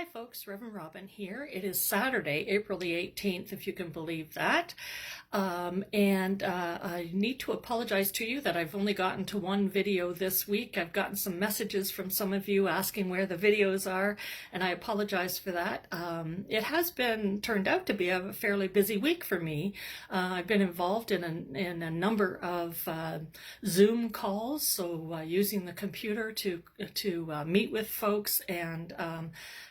Hi folks, Reverend Robin here. It is Saturday, April the 18th, if you can believe that. I need to apologize to you that I've only gotten to one video this week. I've gotten some messages from some of you asking where the videos are, and I apologize for that. It has been turned out to be a fairly busy week for me. I've been involved in a number of Zoom calls, so using the computer to meet with folks and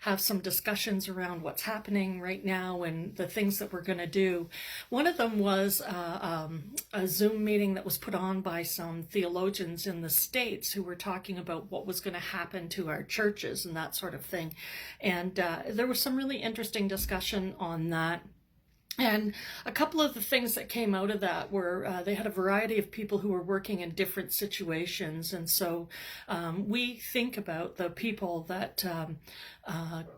have some discussions around what's happening right now and the things that we're going to do. One of them was a Zoom meeting that was put on by some theologians in the States who were talking about what was going to happen to our churches and that sort of thing. And there was some really interesting discussion on that. And a couple of the things that came out of that were they had a variety of people who were working in different situations. And so we think about the people that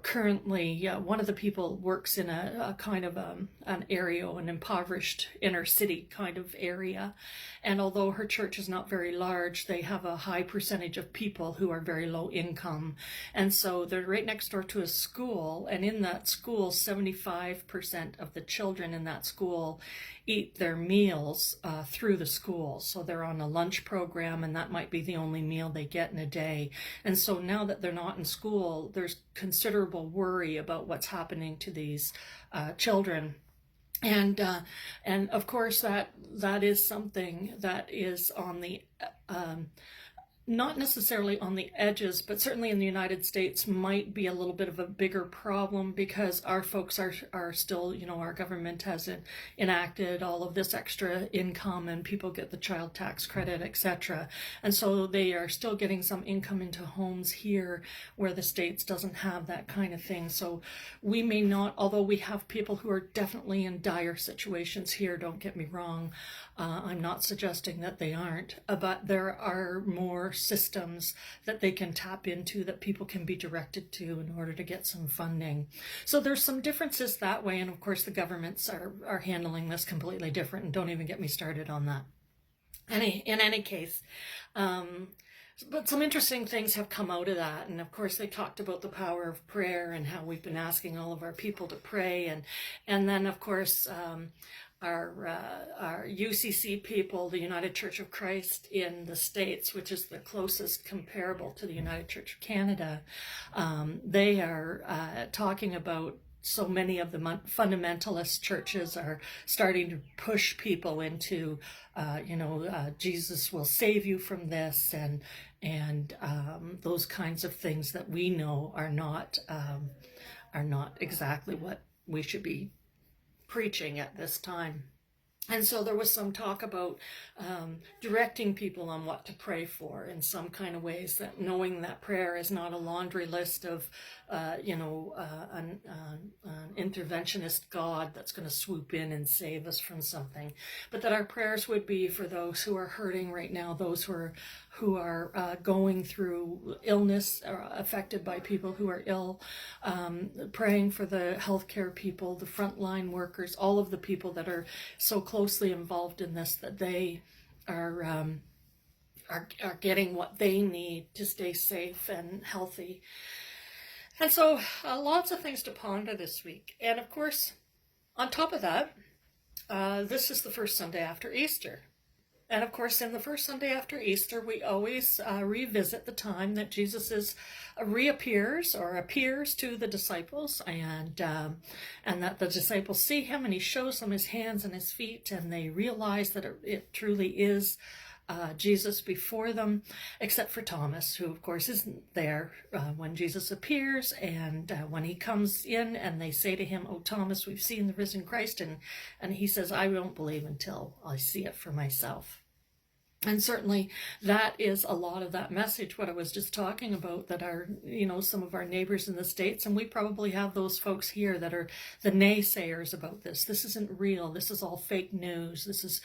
currently, one of the people works in a kind of an area, an impoverished inner city kind of area. And although her church is not very large, they have a high percentage of people who are very low income. And so they're right next door to a school. And in that school, 75% of the children in that school eat their meals through the school. So they're on a lunch program, and that might be the only meal they get in a day. And so now that they're not in school, there's considerable worry about what's happening to these children. And of course that is something that is on the not necessarily on the edges, but certainly in the United States might be a little bit of a bigger problem because our folks are still, our government has enacted all of this extra income and people get the child tax credit, etc. And so they are still getting some income into homes here where the States doesn't have that kind of thing. So we may not, although we have people who are definitely in dire situations here, don't get me wrong, I'm not suggesting that they aren't, but there are more systems that they can tap into that people can be directed to in order to get some funding. So there's some differences that way, and of course the governments are handling this completely different, and don't even get me started on that. In any case, but some interesting things have come out of that. And of course, they talked about the power of prayer and how we've been asking all of our people to pray. And then, of course, our UCC people, the United Church of Christ in the States, which is the closest comparable to the United Church of Canada, they are talking about so many of the fundamentalist churches are starting to push people into, Jesus will save you from this, and those kinds of things that we know are not exactly what we should be preaching at this time. And so there was some talk about directing people on what to pray for in some kind of ways, that knowing that prayer is not a laundry list of, an interventionist God that's going to swoop in and save us from something, but that our prayers would be for those who are hurting right now, those who are going through illness, or affected by people who are ill, praying for the healthcare people, the frontline workers, all of the people that are so closely involved in this, that they are getting what they need to stay safe and healthy. And so lots of things to ponder this week. And of course, on top of that, this is the first Sunday after Easter. And of course, in the first Sunday after Easter, we always revisit the time that Jesus reappears or appears to the disciples, and that the disciples see him, and he shows them his hands and his feet, and they realize that it truly is Jesus before them, except for Thomas, who of course isn't there when Jesus appears. And when he comes in and they say to him, "Oh, Thomas, we've seen the risen Christ," and he says, "I won't believe until I see it for myself." And certainly that is a lot of that message, what I was just talking about, that are, some of our neighbors in the States, and we probably have those folks here that are the naysayers about this. This isn't real. This is all fake news. This is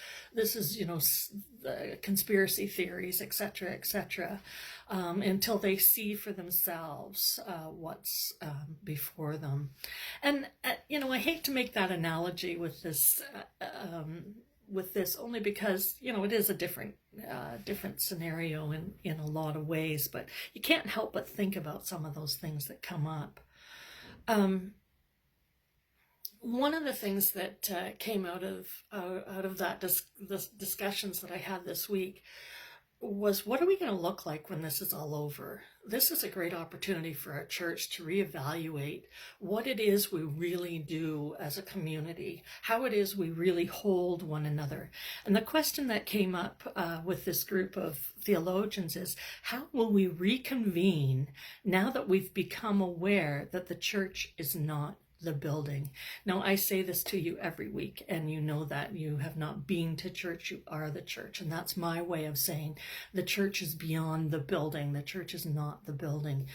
conspiracy theories, etc., etc., until they see for themselves what's before them. And, I hate to make that analogy with this only because it is a different scenario in a lot of ways, but you can't help but think about some of those things that come up. Um, One of the things that came out of that the discussions that I had this week was, what are we going to look like when this is all over? This is a great opportunity for our church to reevaluate what it is we really do as a community, how it is we really hold one another. And the question that came up with this group of theologians is, how will we reconvene now that we've become aware that the church is not the building? Now, I say this to you every week, and you know that you have not been to church, you are the church. And that's my way of saying the church is beyond the building. The church is not the building.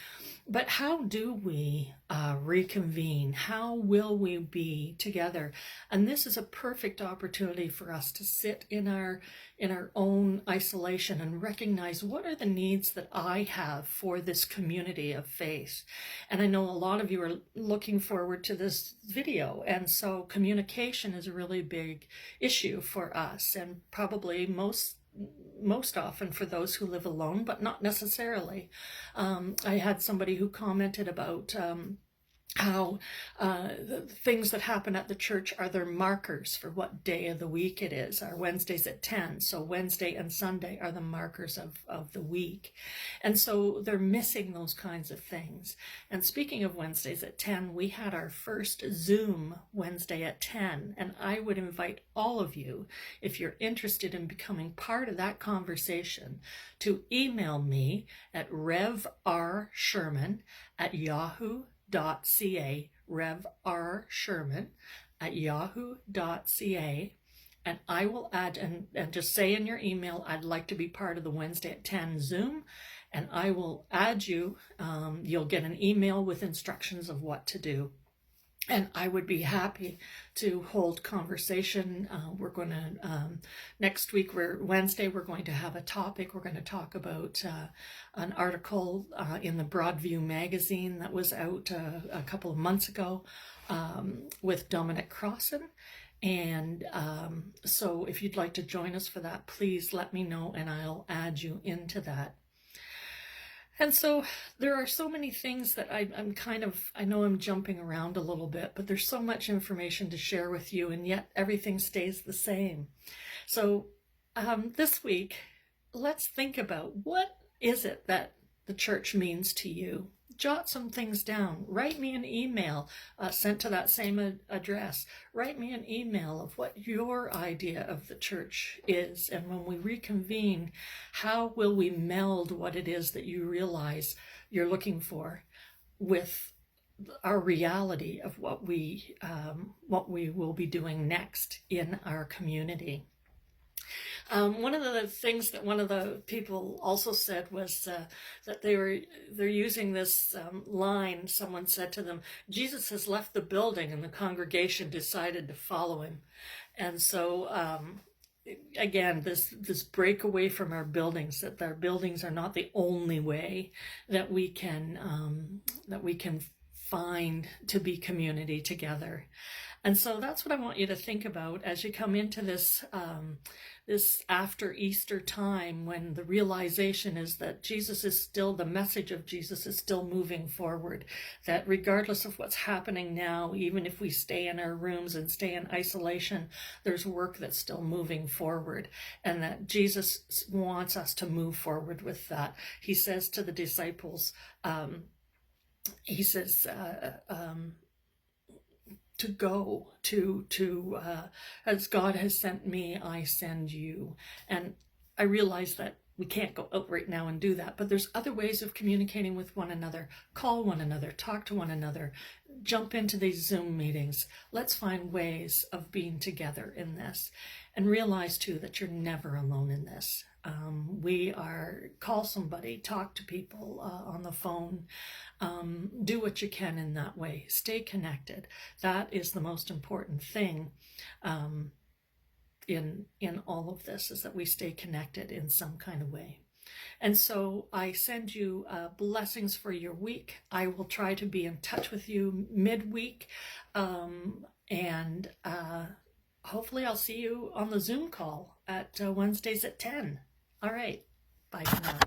But how do we reconvene? How will we be together? And this is a perfect opportunity for us to sit in our own isolation and recognize, what are the needs that I have for this community of faith? And I know a lot of you are looking forward to this video, and so communication is a really big issue for us, and probably most often for those who live alone, but not necessarily. I had somebody who commented about how the things that happen at the church are their markers for what day of the week it is. Our Wednesday's at 10, so Wednesday and Sunday are the markers of the week. And so they're missing those kinds of things. And speaking of Wednesdays at 10, we had our first Zoom Wednesday at 10, and I would invite all of you, if you're interested in becoming part of that conversation, to email me at revrSherman@yahoo.ca, revrSherman@yahoo.ca, and I will add, and just say in your email, I'd like to be part of the Wednesday at 10 Zoom, and I will add you. You'll get an email with instructions of what to do. And I would be happy to hold conversation. We're going to, next week, Wednesday, we're going to have a topic. We're going to talk about an article in the Broadview magazine that was out a couple of months ago with Dominic Crossan. And so if you'd like to join us for that, please let me know, and I'll add you into that. And so there are so many things that I know I'm jumping around a little bit, but there's so much information to share with you, and yet everything stays the same. So this week, let's think about, what is it that the church means to you? Jot some things down. Write me an email sent to that same address. Write me an email of what your idea of the church is. And when we reconvene, how will we meld what it is that you realize you're looking for with our reality of what we will be doing next in our community? One of the things that one of the people also said was that they're using this line. Someone said to them, "Jesus has left the building," and the congregation decided to follow him. And so again, this break away from our buildings, that our buildings are not the only way that we can find to be community together. And so that's what I want you to think about as you come into this this after Easter time, when the realization is that the message of Jesus is still moving forward, that regardless of what's happening now, even if we stay in our rooms and stay in isolation, there's work that's still moving forward, and that Jesus wants us to move forward with that. He says to the disciples, to go to as God has sent me, I send you. And I realize that we can't go out right now and do that, but there's other ways of communicating with one another. Call one another, talk to one another, jump into these Zoom meetings. Let's find ways of being together in this, and realize too that you're never alone in this. Call somebody, talk to people on the phone, do what you can in that way. Stay connected. That is the most important thing in all of this, is that we stay connected in some kind of way. And so I send you blessings for your week. I will try to be in touch with you midweek, and hopefully I'll see you on the Zoom call at Wednesdays at 10. All right. Bye for now.